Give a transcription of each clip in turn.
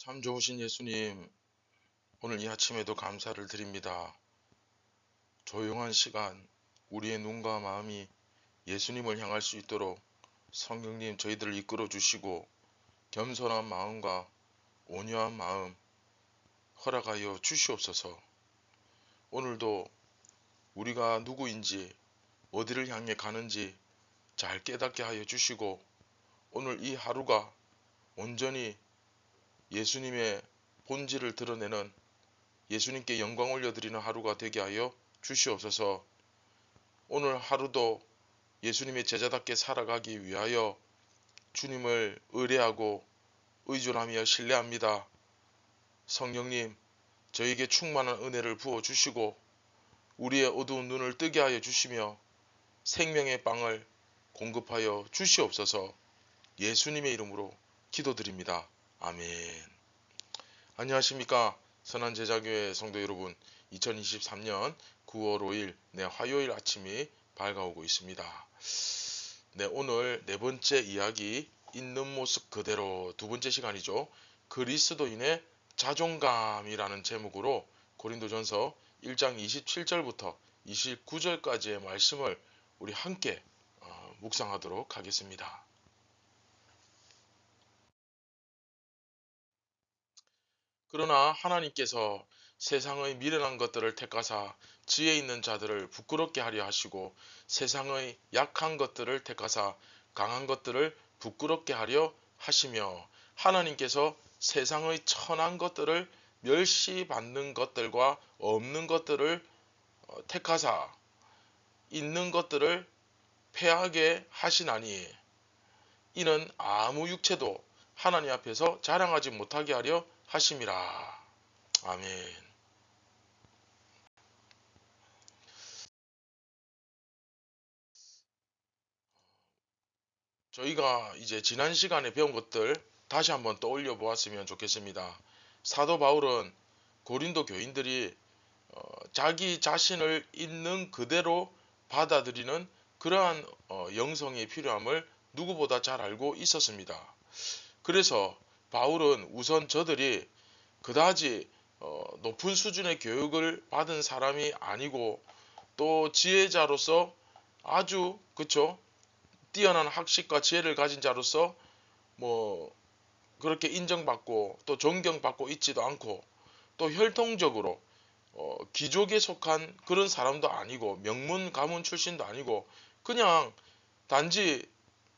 참 좋으신 예수님, 오늘 이 아침에도 감사를 드립니다. 조용한 시간, 우리의 눈과 마음이 예수님을 향할 수 있도록 성령님 저희들을 이끌어 주시고 겸손한 마음과 온유한 마음 허락하여 주시옵소서. 오늘도 우리가 누구인지 어디를 향해 가는지 잘 깨닫게 하여 주시고 오늘 이 하루가 온전히 예수님의 본질을 드러내는 예수님께 영광 올려드리는 하루가 되게 하여 주시옵소서. 오늘 하루도 예수님의 제자답게 살아가기 위하여 주님을 의뢰하고 의존하며 신뢰합니다. 성령님, 저에게 충만한 은혜를 부어주시고 우리의 어두운 눈을 뜨게 하여 주시며 생명의 빵을 공급하여 주시옵소서. 예수님의 이름으로 기도드립니다. 아멘. 안녕하십니까, 선한제자교회 성도 여러분. 2023년 9월 5일 화요일 아침이 밝아오고 있습니다. 오늘 네 번째 이야기, 있는 모습 그대로 두 번째 시간이죠. 그리스도인의 자존감이라는 제목으로 고린도전서 1장 27절부터 29절까지의 말씀을 우리 함께 묵상하도록 하겠습니다. 그러나 하나님께서 세상의 미련한 것들을 택하사 지혜 있는 자들을 부끄럽게 하려 하시고 세상의 약한 것들을 택하사 강한 것들을 부끄럽게 하려 하시며 하나님께서 세상의 천한 것들을 멸시받는 것들과 없는 것들을 택하사 있는 것들을 패하게 하시나니 이는 아무 육체도 하나님 앞에서 자랑하지 못하게 하려 하심이라. 아멘. 저희가 이제 지난 시간에 배운 것들 다시 한번 떠올려 보았으면 좋겠습니다. 사도 바울은 고린도 교인들이 자기 자신을 있는 그대로 받아들이는 그러한 영성이 필요함을 누구보다 잘 알고 있었습니다. 그래서 바울은 우선 저들이 그다지 높은 수준의 교육을 받은 사람이 아니고 또 지혜자로서 아주 뛰어난 학식과 지혜를 가진 자로서 뭐 그렇게 인정받고 또 존경받고 있지도 않고 또 혈통적으로 귀족에 속한 그런 사람도 아니고 명문 가문 출신도 아니고 그냥 단지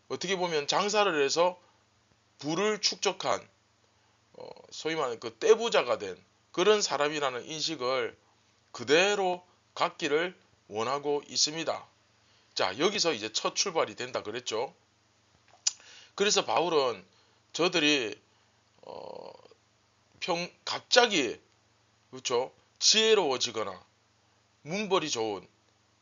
어떻게 보면 장사를 해서 부를 축적한 소위 말하는 그 떼부자가 된 그런 사람이라는 인식을 그대로 갖기를 원하고 있습니다. 자, 여기서 이제 첫 출발이 된다 그랬죠. 그래서 바울은 저들이 갑자기 지혜로워지거나 문벌이 좋은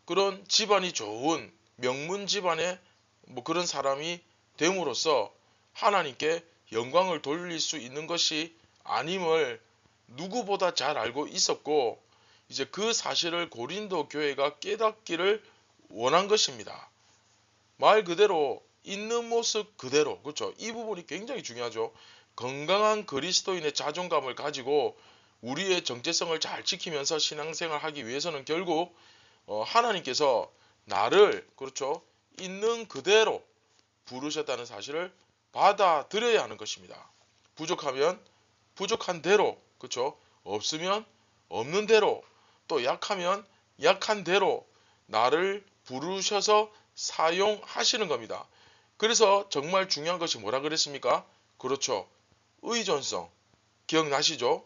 그런 집안이 좋은 명문 집안의 뭐 그런 사람이 됨으로써 하나님께 영광을 돌릴 수 있는 것이 아님을 누구보다 잘 알고 있었고 이제 그 사실을 고린도 교회가 깨닫기를 원한 것입니다. 말 그대로 있는 모습 그대로, 이 부분이 굉장히 중요하죠. 건강한 그리스도인의 자존감을 가지고 우리의 정체성을 잘 지키면서 신앙생활 하기 위해서는 결국 하나님께서 나를 있는 그대로 부르셨다는 사실을 받아들여야 하는 것입니다. 부족하면 부족한 대로, 없으면 없는 대로, 또 약하면 약한 대로 나를 부르셔서 사용하시는 겁니다. 그래서 정말 중요한 것이 뭐라 그랬습니까? 의존성. 기억나시죠?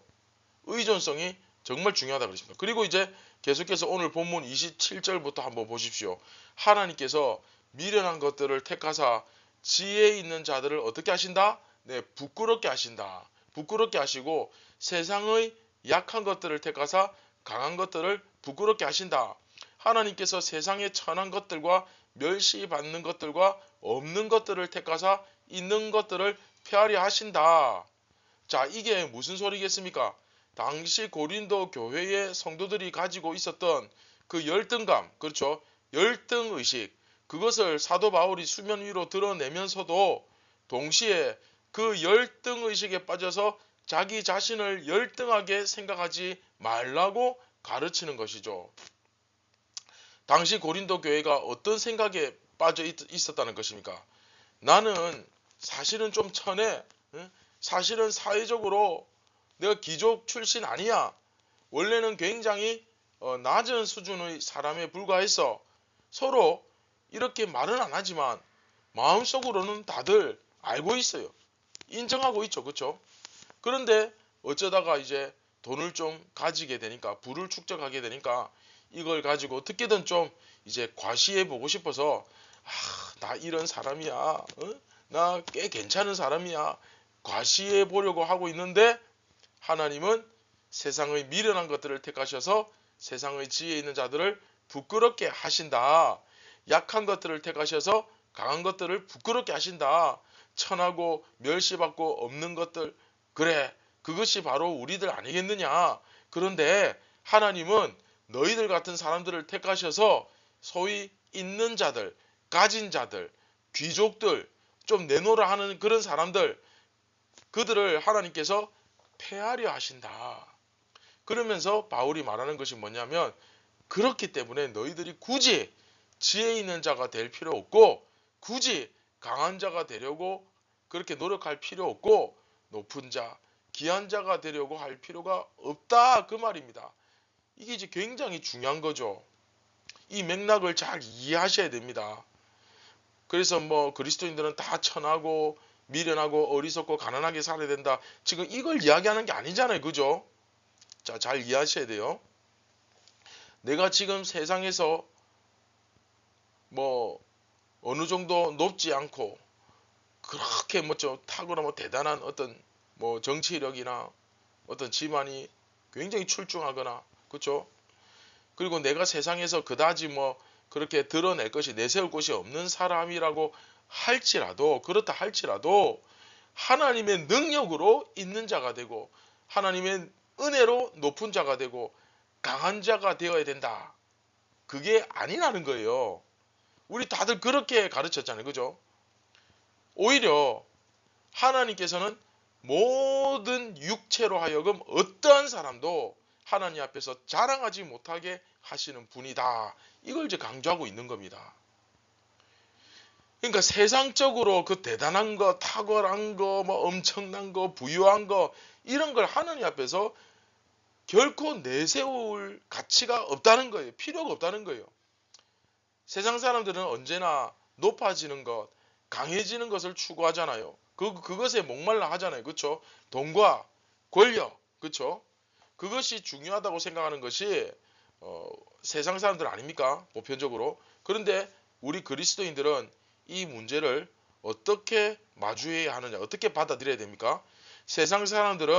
의존성이 정말 중요하다 그랬습니다. 그리고 이제 계속해서 오늘 본문 27절부터 한번 보십시오. 하나님께서 미련한 것들을 택하사 지혜 있는 자들을 어떻게 하신다? 부끄럽게 하신다. 부끄럽게 하시고 세상의 약한 것들을 택하사 강한 것들을 부끄럽게 하신다. 하나님께서 세상의 천한 것들과 멸시받는 것들과 없는 것들을 택하사 있는 것들을 폐하려 하신다. 자, 이게 무슨 소리겠습니까? 당시 고린도 교회의 성도들이 가지고 있었던 그 열등감, 열등의식, 그것을 사도 바울이 수면 위로 드러내면서도 동시에 그 열등의식에 빠져서 자기 자신을 열등하게 생각하지 말라고 가르치는 것이죠. 당시 고린도 교회가 어떤 생각에 빠져 있었다는 것입니까? 나는 사실은 좀 천해. 사실은 사회적으로 내가 귀족 출신 아니야. 원래는 굉장히 낮은 수준의 사람에 불과해서 서로 이렇게 말은 안 하지만 마음속으로는 다들 알고 있어요. 인정하고 있죠. 그렇죠? 그런데 어쩌다가 이제 돈을 좀 가지게 되니까, 부를 축적하게 되니까 이걸 가지고 어떻게든 좀 이제 과시해 보고 싶어서, 나 이런 사람이야. 나 꽤 괜찮은 사람이야. 과시해 보려고 하고 있는데, 하나님은 세상의 미련한 것들을 택하셔서 세상의 지혜 있는 자들을 부끄럽게 하신다. 약한 것들을 택하셔서 강한 것들을 부끄럽게 하신다. 천하고 멸시받고 없는 것들, 그래, 그것이 바로 우리들 아니겠느냐. 그런데 하나님은 너희들 같은 사람들을 택하셔서 소위 있는 자들, 가진 자들, 귀족들, 좀 내놓으라 하는 그런 사람들, 그들을 하나님께서 폐하려 하신다. 그러면서 바울이 말하는 것이 뭐냐면, 그렇기 때문에 너희들이 굳이 지혜 있는 자가 될 필요 없고, 굳이 강한 자가 되려고 그렇게 노력할 필요 없고, 높은 자, 귀한 자가 되려고 할 필요가 없다, 그 말입니다. 이게 이제 굉장히 중요한 거죠. 이 맥락을 잘 이해하셔야 됩니다. 그래서 뭐 그리스도인들은 다 천하고 미련하고 어리석고 가난하게 살아야 된다, 지금 이걸 이야기하는 게 아니잖아요. 그죠? 자, 잘 이해하셔야 돼요. 내가 지금 세상에서 뭐 어느 정도 높지 않고 그렇게 뭐 좀 탁월한 뭐 대단한 어떤 뭐 정치력이나 어떤 집안이 굉장히 출중하거나, 그렇죠? 그리고 내가 세상에서 그다지 뭐 그렇게 드러낼 것이, 내세울 것이 없는 사람이라고 할지라도, 그렇다 할지라도 하나님의 능력으로 있는 자가 되고 하나님의 은혜로 높은 자가 되고 강한 자가 되어야 된다. 그게 아니라는 거예요. 우리 다들 그렇게 가르쳤잖아요. 그죠? 오히려 하나님께서는 모든 육체로 하여금 어떠한 사람도 하나님 앞에서 자랑하지 못하게 하시는 분이다. 이걸 이제 강조하고 있는 겁니다. 그러니까 세상적으로 그 대단한 거, 탁월한 거, 뭐 엄청난 거, 부유한 거, 이런 걸 하나님 앞에서 결코 내세울 가치가 없다는 거예요. 필요가 없다는 거예요. 세상 사람들은 언제나 높아지는 것, 강해지는 것을 추구하잖아요. 그것에 목말라 하잖아요. 그렇죠? 돈과 권력, 그렇죠? 그것이 중요하다고 생각하는 것이 세상 사람들 아닙니까? 보편적으로. 그런데 우리 그리스도인들은 이 문제를 어떻게 마주해야 하느냐, 어떻게 받아들여야 됩니까? 세상 사람들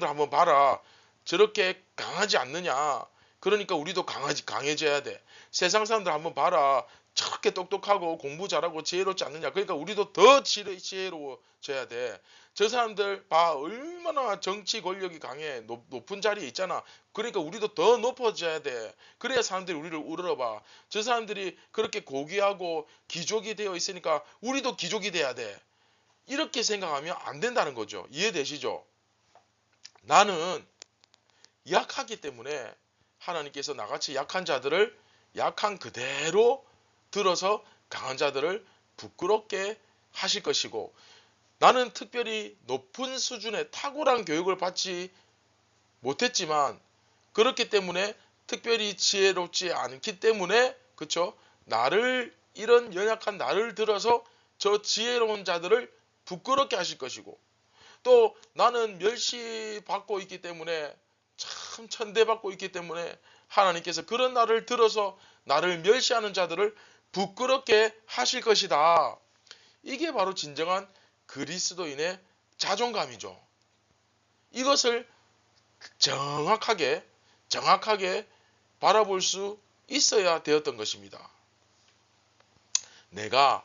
한번 봐라. 저렇게 강하지 않느냐. 그러니까 우리도 강해져야 돼. 세상 사람들 한번 봐라. 저렇게 똑똑하고 공부 잘하고 지혜롭지 않느냐. 그러니까 우리도 더 지혜로워져야 돼. 저 사람들 봐, 얼마나 정치 권력이 강해. 높은 자리에 있잖아. 그러니까 우리도 더 높아져야 돼. 그래야 사람들이 우리를 우러러봐. 저 사람들이 그렇게 고귀하고 귀족이 되어 있으니까 우리도 귀족이 돼야 돼. 이렇게 생각하면 안 된다는 거죠. 이해되시죠? 나는 약하기 때문에 하나님께서 나같이 약한 자들을 약한 그대로 들어서 강한 자들을 부끄럽게 하실 것이고, 나는 특별히 높은 수준의 탁월한 교육을 받지 못했지만 그렇기 때문에 특별히 지혜롭지 않기 때문에, 그쵸? 이런 연약한 나를 들어서 저 지혜로운 자들을 부끄럽게 하실 것이고, 또 나는 멸시받고 있기 때문에, 참 천대받고 있기 때문에 하나님께서 그런 나를 들어서 나를 멸시하는 자들을 부끄럽게 하실 것이다. 이게 바로 진정한 그리스도인의 자존감이죠. 이것을 정확하게 바라볼 수 있어야 되었던 것입니다. 내가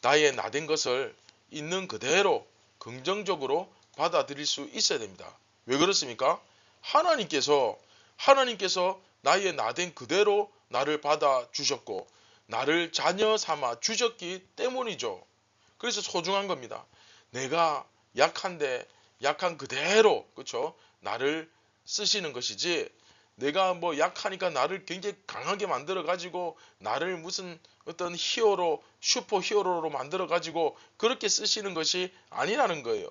나의 나된 것을 있는 그대로 긍정적으로 받아들일 수 있어야 됩니다. 왜 그렇습니까? 하나님께서 나의 나된 그대로 나를 받아주셨고 나를 자녀 삼아 주셨기 때문이죠. 그래서 소중한 겁니다. 내가 약한데 약한 그대로 그렇죠? 나를 쓰시는 것이지 내가 뭐 약하니까 나를 굉장히 강하게 만들어 가지고 나를 무슨 어떤 히어로 슈퍼 히어로로 만들어 가지고 그렇게 쓰시는 것이 아니라는 거예요.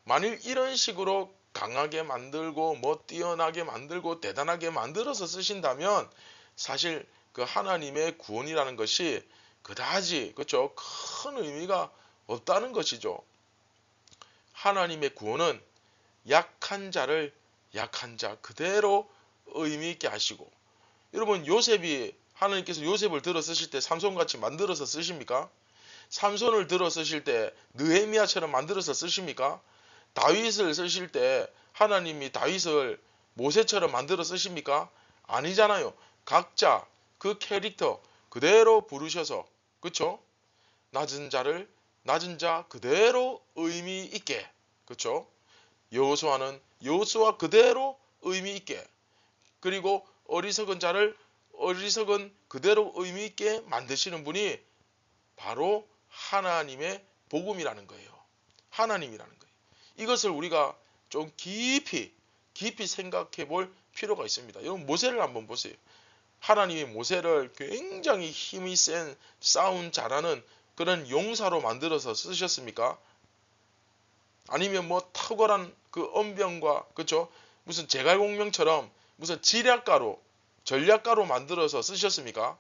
만일 이런 식으로 강하게 만들고 뭐 뛰어나게 만들고 대단하게 만들어서 쓰신다면 사실 그 하나님의 구원이라는 것이 그다지 그렇죠? 큰 의미가 없다는 것이죠. 하나님의 구원은 약한 자를 약한 자 그대로 의미 있게 하시고 여러분 요셉이 하나님께서 요셉을 들어 쓰실 때 삼손같이 만들어서 쓰십니까? 삼손을 들어 쓰실 때 느헤미야처럼 만들어서 쓰십니까? 다윗을 쓰실 때 하나님이 다윗을 모세처럼 만들어 쓰십니까? 아니잖아요. 각자 그 캐릭터 그대로 부르셔서 그쵸? 낮은 자를 낮은 자 그대로 의미 있게 그쵸? 여호수아는 여호수아 그대로 의미 있게 그리고 어리석은 자를 어리석은 그대로 의미 있게 만드시는 분이 바로 하나님의 복음이라는 거예요. 하나님이라는 거예요. 이것을 우리가 좀 깊이 생각해 볼 필요가 있습니다. 여러분 모세를 한번 보세요. 하나님이 모세를 굉장히 힘이 센 싸움 잘하는 그런 용사로 만들어서 쓰셨습니까? 아니면 뭐 탁월한 그 언병과 그쵸? 무슨 제갈공명처럼 무슨 지략가로 전략가로 만들어서 쓰셨습니까?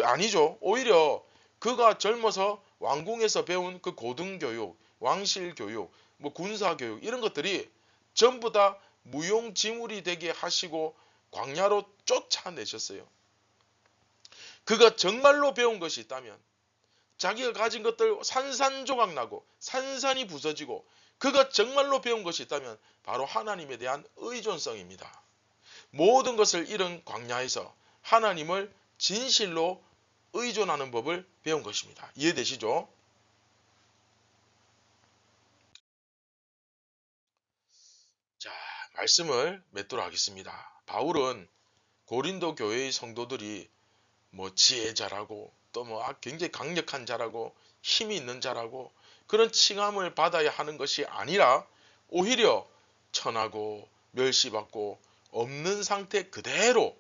아니죠. 오히려 그가 젊어서 왕궁에서 배운 그 고등교육, 왕실교육, 뭐 군사교육 이런 것들이 전부 다 무용지물이 되게 하시고 광야로 쫓아내셨어요. 그가 정말로 배운 것이 있다면 자기가 가진 것들 산산조각 나고 산산이 부서지고 그가 정말로 배운 것이 있다면 바로 하나님에 대한 의존성입니다. 모든 것을 잃은 광야에서 하나님을 진실로 의존하는 법을 배운 것입니다. 이해되시죠? 자, 말씀을 맺도록 하겠습니다. 바울은 고린도 교회의 성도들이 뭐 지혜자라고 또 뭐 굉장히 강력한 자라고 힘이 있는 자라고 그런 칭함을 받아야 하는 것이 아니라 오히려 천하고 멸시받고 없는 상태 그대로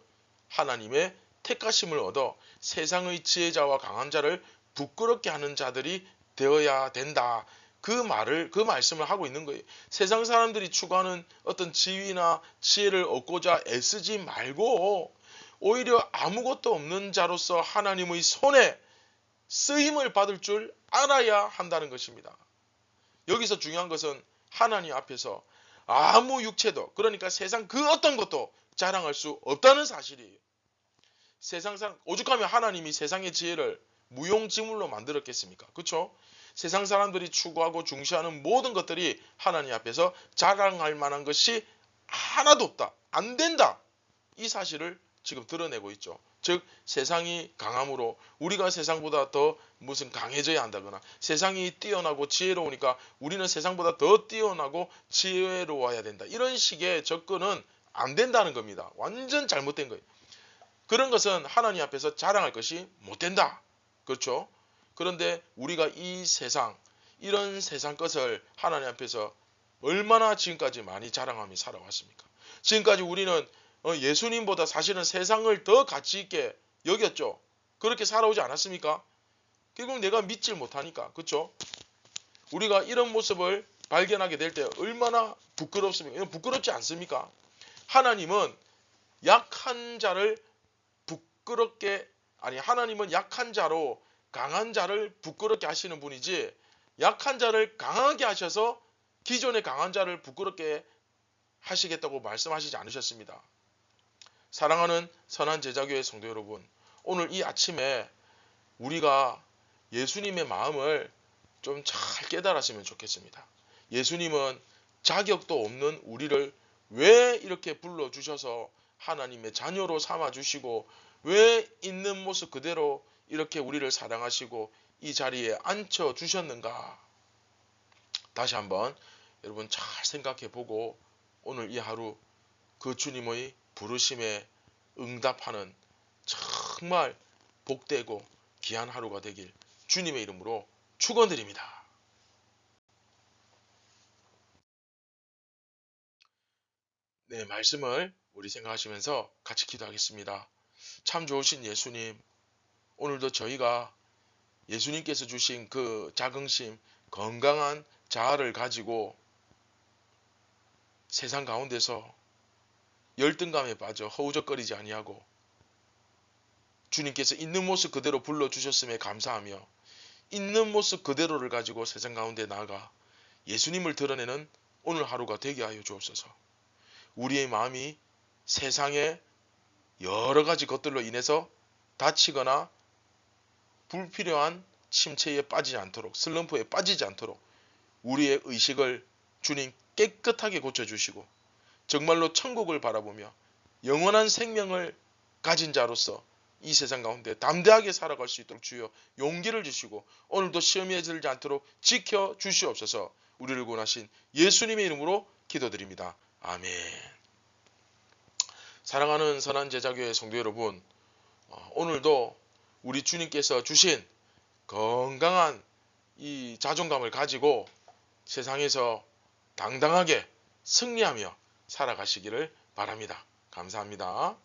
하나님의 택하심을 얻어 세상의 지혜자와 강한 자를 부끄럽게 하는 자들이 되어야 된다. 그 말씀을 하고 있는 거예요. 세상 사람들이 추구하는 어떤 지위나 지혜를 얻고자 애쓰지 말고 오히려 아무것도 없는 자로서 하나님의 손에 쓰임을 받을 줄 알아야 한다는 것입니다. 여기서 중요한 것은 하나님 앞에서 아무 육체도 그러니까 세상 그 어떤 것도 자랑할 수 없다는 사실이에요. 세상 사람 오죽하면 하나님이 세상의 지혜를 무용지물로 만들었겠습니까? 그렇죠? 세상 사람들이 추구하고 중시하는 모든 것들이 하나님 앞에서 자랑할 만한 것이 하나도 없다. 안 된다. 이 사실을 지금 드러내고 있죠. 즉 세상이 강함으로 우리가 세상보다 더 무슨 강해져야 한다거나 세상이 뛰어나고 지혜로우니까 우리는 세상보다 더 뛰어나고 지혜로워야 된다. 이런 식의 접근은 안 된다는 겁니다. 완전 잘못된 거예요. 그런 것은 하나님 앞에서 자랑할 것이 못 된다. 그렇죠? 그런데 우리가 이 세상 이런 세상 것을 하나님 앞에서 얼마나 지금까지 많이 자랑하며 살아왔습니까? 지금까지 우리는 예수님보다 사실은 세상을 더 가치 있게 여겼죠. 그렇게 살아오지 않았습니까? 결국 내가 믿질 못하니까. 그렇죠? 우리가 이런 모습을 발견하게 될 때 얼마나 부끄럽습니까? 부끄럽지 않습니까? 하나님은 약한 자를 부끄럽게 하나님은 약한 자로 강한 자를 부끄럽게 하시는 분이지 약한 자를 강하게 하셔서 기존의 강한 자를 부끄럽게 하시겠다고 말씀하시지 않으셨습니다. 사랑하는 선한 제자교회 성도 여러분, 오늘 이 아침에 우리가 예수님의 마음을 좀 잘 깨달았으면 좋겠습니다. 예수님은 자격도 없는 우리를 왜 이렇게 불러주셔서 하나님의 자녀로 삼아주시고 왜 있는 모습 그대로 이렇게 우리를 사랑하시고 이 자리에 앉혀주셨는가. 다시 한번 여러분 잘 생각해 보고 오늘 이 하루 그 주님의 부르심에 응답하는 정말 복되고 귀한 하루가 되길 주님의 이름으로 축원드립니다. 네, 말씀을 우리 생각하시면서 같이 기도하겠습니다. 참 좋으신 예수님, 오늘도 저희가 예수님께서 주신 그 자긍심, 건강한 자아를 가지고 세상 가운데서 열등감에 빠져 허우적거리지 아니하고 주님께서 있는 모습 그대로 불러주셨음에 감사하며 있는 모습 그대로를 가지고 세상 가운데 나아가 예수님을 드러내는 오늘 하루가 되게 하여 주옵소서. 우리의 마음이 세상의 여러 가지 것들로 인해서 다치거나 불필요한 침체에 빠지지 않도록, 슬럼프에 빠지지 않도록 우리의 의식을 주님 깨끗하게 고쳐주시고 정말로 천국을 바라보며 영원한 생명을 가진 자로서 이 세상 가운데 담대하게 살아갈 수 있도록 주여 용기를 주시고 오늘도 시험에 들지 않도록 지켜 주시옵소서. 우리를 구원하신 예수님의 이름으로 기도드립니다. 아멘. 사랑하는 선한 제자교회 성도 여러분, 오늘도 우리 주님께서 주신 건강한 이 자존감을 가지고 세상에서 당당하게 승리하며 살아가시기를 바랍니다. 감사합니다.